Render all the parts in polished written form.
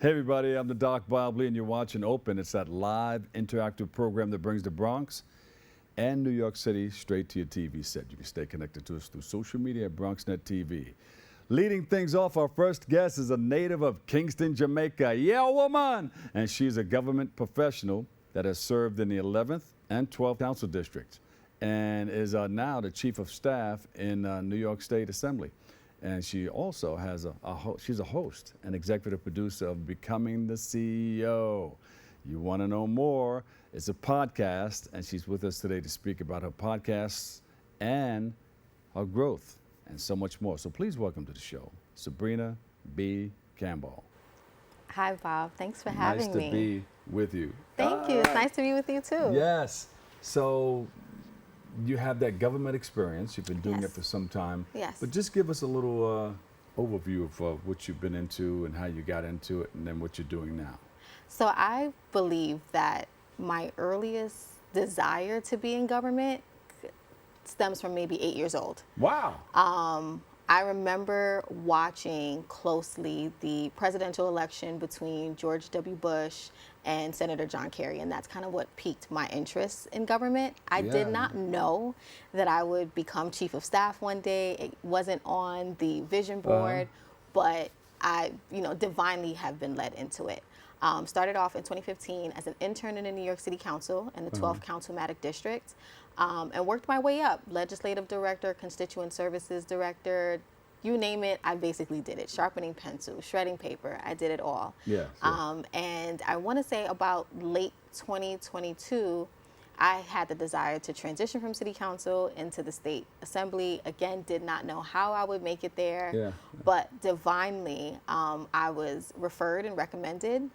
Hey everybody, I'm the Doc Bob Lee and you're watching Open. It's that live interactive program that brings the Bronx and New York City straight to your TV set. You can stay connected to us through social media at BronxNet TV. Leading things off, our first guest is a native of Kingston, Jamaica. Yeah, woman! And she's a government professional that has served in the 11th and 12th Council Districts and is now the Chief of Staff in New York State Assembly. And she also has she's a host and executive producer of Becoming the CEO. You want to know more? It's a podcast, and she's with us today to speak about her podcasts and her growth and so much more. So please welcome to the show, Sabriena B. Campbell. Hi, Bob. Thanks for having me. Nice to be with you. Thank you. It's nice to be with you, too. Yes. So you have that government experience. You've been doing it for some time. Yes. But just give us a little overview of what you've been into and how you got into it and then what you're doing now. So I believe that my earliest desire to be in government stems from maybe 8 years old. Wow. I remember watching closely the presidential election between George W. Bush and Senator John Kerry, and that's kind of what piqued my interest in government. I did not know that I would become chief of staff one day. It wasn't on the vision board, but I, divinely have been led into it. Started off in 2015 as an intern in the New York City Council in the 12th Councilmatic District, and worked my way up. Legislative director, constituent services director, you name it, I basically did it. Sharpening pencil, shredding paper, I did it all. Yeah. And I want to say about late 2022, I had the desire to transition from city council into the state assembly. Again, did not know how I would make it there, but divinely, I was referred and recommended.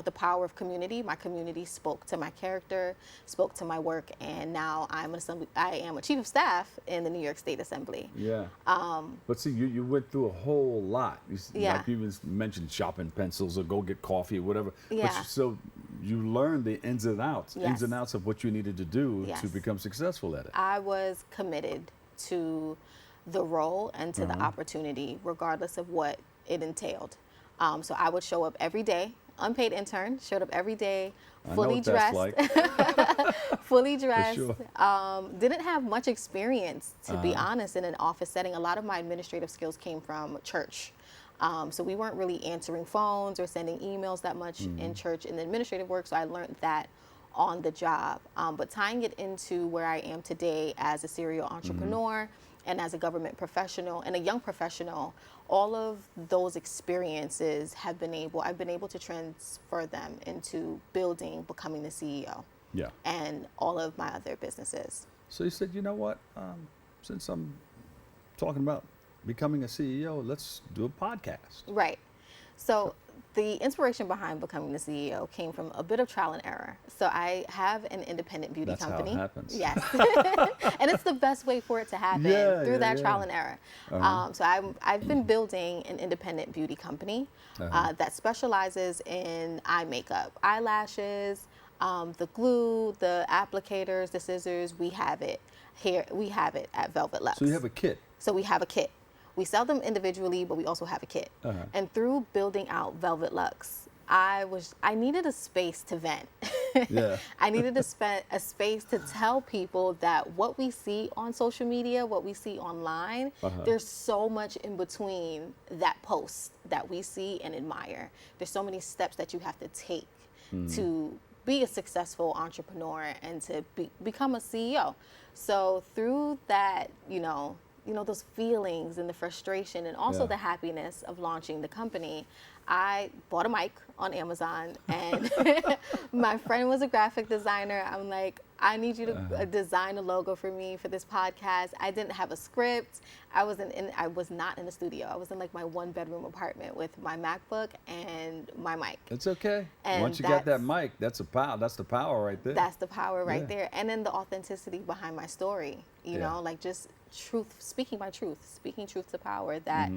The power of community. My community spoke to my character, spoke to my work, and now I am a chief of staff in the New York State Assembly. Yeah. But see, you went through a whole lot. Like you even mentioned shopping pencils or go get coffee or whatever. Yeah. But so you learned the ins and outs of what you needed to do to become successful at it. I was committed to the role and to the opportunity, regardless of what it entailed. So I would show up every day, unpaid intern, showed up every day, fully dressed. Fully dressed. Sure. Didn't have much experience, to be honest, in an office setting. A lot of my administrative skills came from church. So we weren't really answering phones or sending emails that much in church in the administrative work, so I learned that on the job. But tying it into where I am today as a serial entrepreneur and as a government professional and a young professional, all of those experiences I've been able to transfer them into becoming the CEO and all of my other businesses. So you said, you know what, since I'm talking about becoming a CEO, let's do a podcast. Right. So the inspiration behind becoming the CEO came from a bit of trial and error. So I have an independent beauty company. That's how it happens. Yes. And it's the best way for it to happen, through that trial and error. So I've been building an independent beauty company that specializes in eye makeup, eyelashes, the glue, the applicators, the scissors. We have it here. We have it at Velvet Luxe. So you have a kit. So we have a kit. We sell them individually, but we also have a kit. And through building out Velvet Luxe, I needed a space to vent. I needed a space to tell people that what we see on social media, what we see online, there's so much in between that post that we see and admire. There's so many steps that you have to take to be a successful entrepreneur and to become a CEO. So through that, those feelings and the frustration and also the happiness of launching the company, I bought a mic on Amazon, and my friend was a graphic designer. I'm like, I need you to design a logo for me for this podcast. I didn't have a script. I was not in the studio. I was in like my 1-bedroom apartment with my MacBook and my mic. It's okay. And once you got that mic, that's the power right there. That's the power right there. And then the authenticity behind my story, like just speaking truth to power, that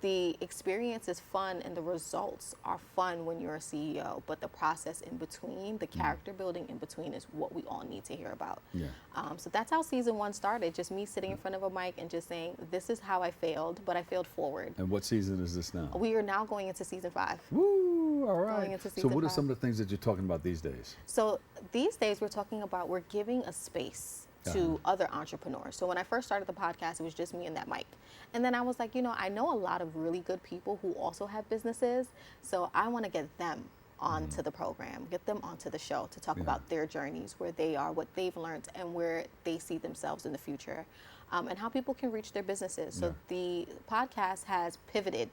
the experience is fun and the results are fun when you're a CEO, but the process in between, the character building in between, is what we all need to hear about. Yeah. So that's how season 1 started, just me sitting in front of a mic and just saying, this is how I failed, but I failed forward. And what season is this now? We are now going into season 5. Woo, all right. Going into So season what are 5. some of the things that you're talking about these days? So these days we're giving a space to other entrepreneurs. So when I first started the podcast, it was just me and that mic. And then I was like, I know a lot of really good people who also have businesses. So I want to get them onto the program, get them onto the show to talk about their journeys, where they are, what they've learned, and where they see themselves in the future, and how people can reach their businesses. So the podcast has pivoted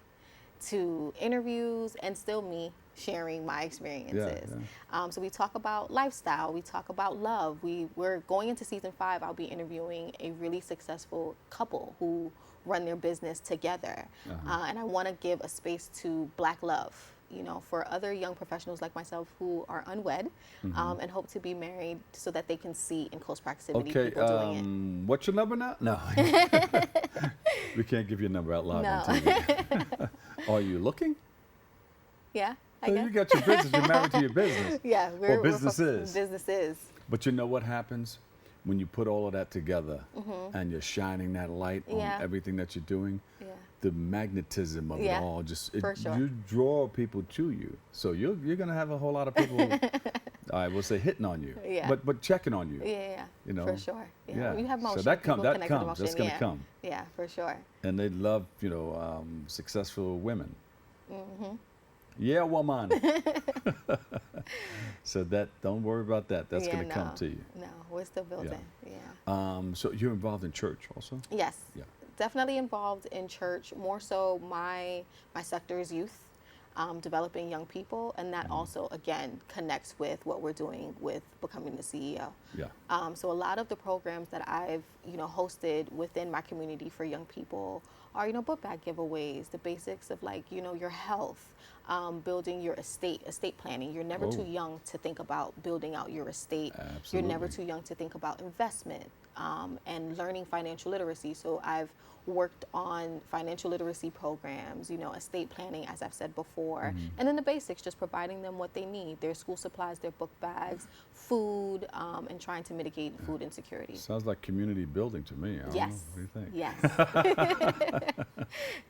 to interviews and still me sharing my experiences. So we talk about lifestyle, we talk about love. We're going into season 5. I'll be interviewing a really successful couple who run their business together. And I want to give a space to Black love, for other young professionals like myself who are unwed and hope to be married, so that they can see in close proximity people doing it. What's your number now? No. We can't give your number out loud on No. TV. Are you looking? Yeah, I So guess. you got your business. You're married to your business. Yeah, Or businesses. Businesses. But you know what happens when you put all of that together and you're shining that light on everything that you're doing? Yeah. The magnetism of it all, for sure. you draw people to you. So you're going to have a whole lot of people, I will say, hitting on you, but checking on you. Yeah, You know? for sure. Yeah. You have motion. So that people comes. connect with That's emotion. going to come. Yeah, for sure. And they love, successful women. Yeah, woman. So don't worry about that. That's going to come to you. No, we're still building. Yeah. So you're involved in church also? Yes. Yeah. Definitely involved in church. More so, my sector is youth, developing young people, and that also again connects with what we're doing with becoming the CEO. Yeah. So a lot of the programs that I've hosted within my community for young people are book bag giveaways, the basics of your health, building your estate planning. You're never too young to think about building out your estate. Absolutely. You're never too young to think about investment and learning financial literacy. So I've worked on financial literacy programs, estate planning, as I've said before, and then the basics, just providing them what they need, their school supplies, their book bags, food, and trying to mitigate food insecurity. Sounds like community building to me. I don't know. What do you think? Yes.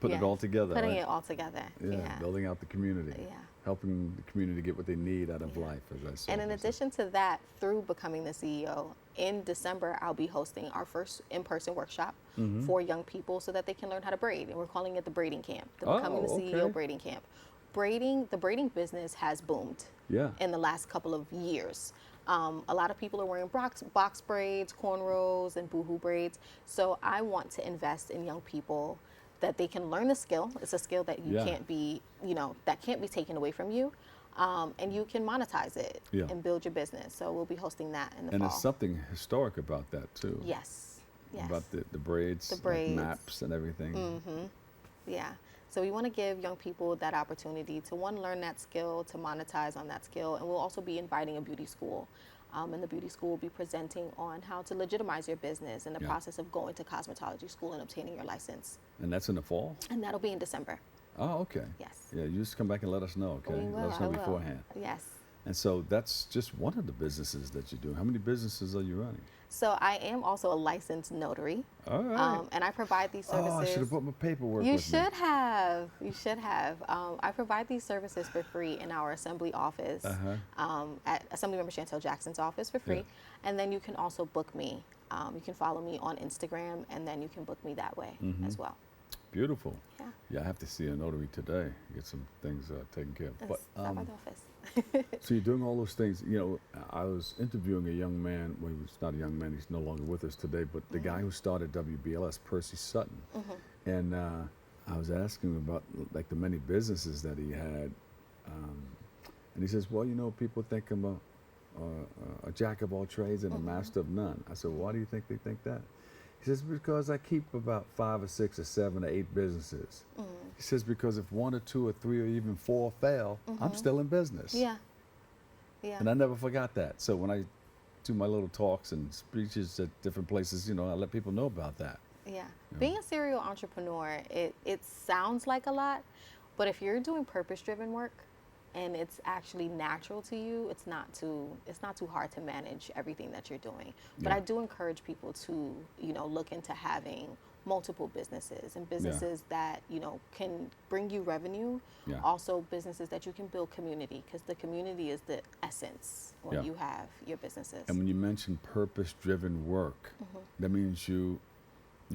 Putting it all together. Putting right? it all together. Yeah, building out the community. Yeah. Helping the community get what they need out of life, as I said. And in addition to that, through becoming the CEO, in December, I'll be hosting our first in-person workshop for young people so that they can learn how to braid. And we're calling it the Braiding Camp, the Becoming the CEO Braiding Camp. The braiding business has boomed in the last couple of years. A lot of people are wearing box braids, cornrows, and boohoo braids. So I want to invest in young people that they can learn the skill. It's a skill that you can't be, that can't be taken away from you. And you can monetize it and build your business. So we'll be hosting that in the fall. And there's something historic about that too. Yes. About the braids, like maps and everything. Yeah. So we want to give young people that opportunity to, one, learn that skill, to monetize on that skill. And we'll also be inviting a beauty school. And the beauty school will be presenting on how to legitimize your business and the process of going to cosmetology school and obtaining your license. And that's in the fall? And that'll be in December. Oh, okay. Yes. Yeah, you just come back and let us know, okay? We will, let us know I will. beforehand. Yes. And so that's just one of the businesses that you do. How many businesses are you running? So I am also a licensed notary. All right. And I provide these services. Oh, I should have brought my paperwork You with me. should have. You should have. I provide these services for free in our assembly office, at Assemblymember Chantel Jackson's office for free. And then you can also book me. You can follow me on Instagram, and then you can book me that way as well. Beautiful. Yeah. Yeah, I have to see a notary today. Get some things taken care of. But Stop by the office. so you're doing all those things. I was interviewing a young man. Well, he's not a young man. He's no longer with us today. But the guy who started WBLS, Percy Sutton, and I was asking him about like the many businesses that he had, and he says, "Well, people think I'm a jack of all trades and a master of none." I said, "Why do you think they think that?" He says, "Because I keep about 5 or 6 or 7 or 8 businesses." He says, "Because if 1 or 2 or 3 or even 4 fail, I'm still in business." Yeah. Yeah. And I never forgot that. So when I do my little talks and speeches at different places, I let people know about that. Yeah. Being a serial entrepreneur, it sounds like a lot, but if you're doing purpose-driven work and it's actually natural to you, it's not too hard to manage everything that you're doing. But I do encourage people to, look into having multiple businesses and businesses that, can bring you revenue. Also businesses that you can build community, because the community is the essence when you have your businesses. And when you mention purpose-driven work, that means you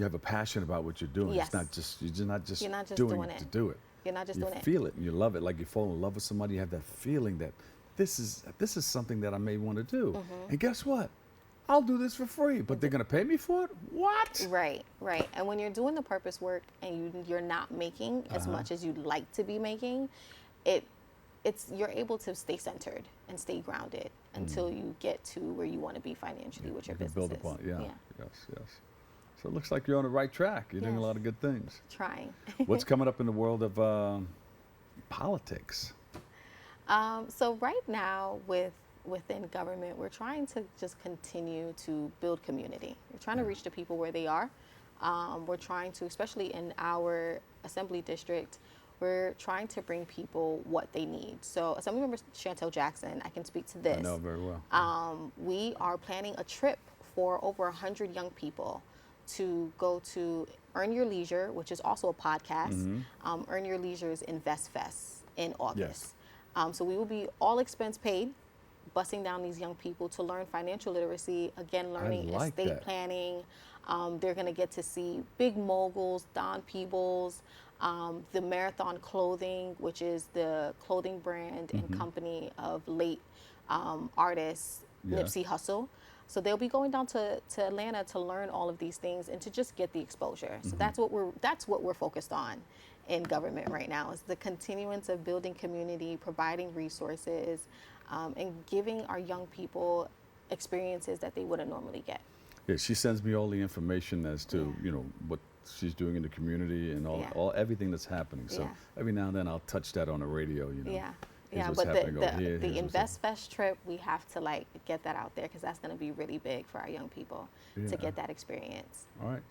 have a passion about what you're doing. Yes. It's not just, you're not just doing it it to do it. You're not just you doing it. feel it and you love it. Like you fall in love with somebody, you have that feeling that this is something that I may want to do. And guess what? I'll do this for free, but they're going to pay me for it? What? Right. And when you're doing the purpose work and you're not making as much as you'd like to be making, you're able to stay centered and stay grounded until you get to where you want to be financially with your business. Build upon it. Yes. So it looks like you're on the right track. You're doing a lot of good things. Trying. What's coming up in the world of politics? So right now within government, we're trying to just continue to build community. We're trying to reach the people where they are. We're trying to, especially in our assembly district, we're trying to bring people what they need. So Assemblymember Chantel Jackson, I can speak to this. I know very well. We are planning a trip for over 100 young people to go to Earn Your Leisure, which is also a podcast. Earn Your Leisure's Invest Fest in August. So we will be all expense paid, busing down these young people to learn financial literacy, again, learning estate planning. They're going to get to see big moguls, Don Peebles, the Marathon Clothing, which is the clothing brand and company of late artist Nipsey Hussle. So they'll be going down to Atlanta to learn all of these things and to just get the exposure. So that's what we're focused on in government right now, is the continuance of building community, providing resources, and giving our young people experiences that they wouldn't normally get. Yeah, she sends me all the information as to what she's doing in the community and everything that's happening. So every now and then I'll touch that on the radio. But the Invest Fest trip, we have to get that out there, because that's going to be really big for our young people to get that experience. All right,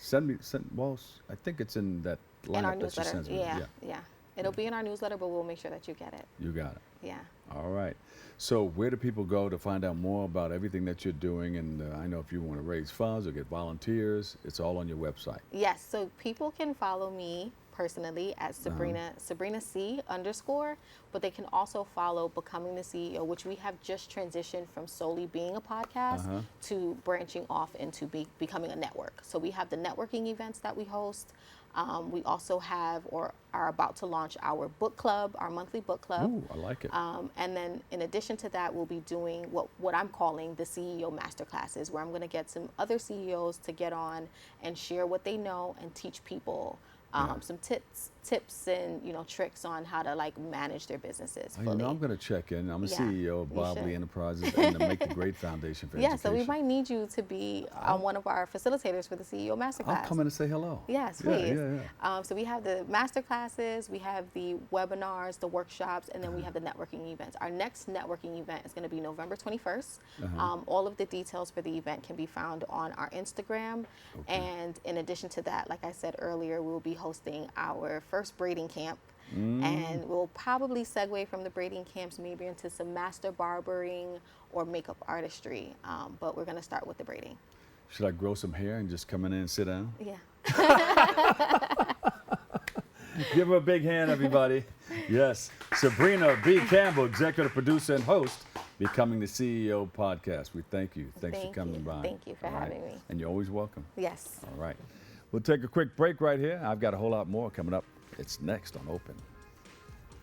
well, I think it's in that lineup in our that newsletter. she sends me. Yeah. It'll be in our newsletter, but we'll make sure that you get it. You got it. Yeah. All right. So where do people go to find out more about everything that you're doing? And I know if you want to raise funds or get volunteers, it's all on your website. Yes. So people can follow me personally at Sabriena C _, but they can also follow Becoming the CEO, which we have just transitioned from solely being a podcast to branching off into becoming a network. So we have the networking events that we host. We also have or are about to launch our book club, our monthly book club. Ooh, I like it. And then in addition to that, we'll be doing what I'm calling the CEO Masterclasses, where I'm going to get some other CEOs to get on and share what they know and teach people some tips and tricks on how to manage their businesses fully. I'm going to check in. I'm a CEO of Bobley Enterprises and the Make the Great Foundation for Education. So we might need you to be one of our facilitators for the CEO Masterclass. I'll come in and say hello. Yes, please. So we have the masterclasses, we have the webinars, the workshops, and then we have the networking events. Our next networking event is going to be November 21st. All of the details for the event can be found on our Instagram. And in addition to that, like I said earlier, we'll be hosting our first braiding camp. And we'll probably segue from the braiding camps maybe into some master barbering or makeup artistry. But we're going to start with the braiding. Should I grow some hair and just come in and sit down? Yeah. Give her a big hand, everybody. Yes. Sabriena B. Campbell, executive producer and host, Becoming the CEO podcast. We thank you. Thanks for coming by. Thank you for having me. And you're always welcome. Yes. All right. We'll take a quick break right here. I've got a whole lot more coming up. It's next on Open.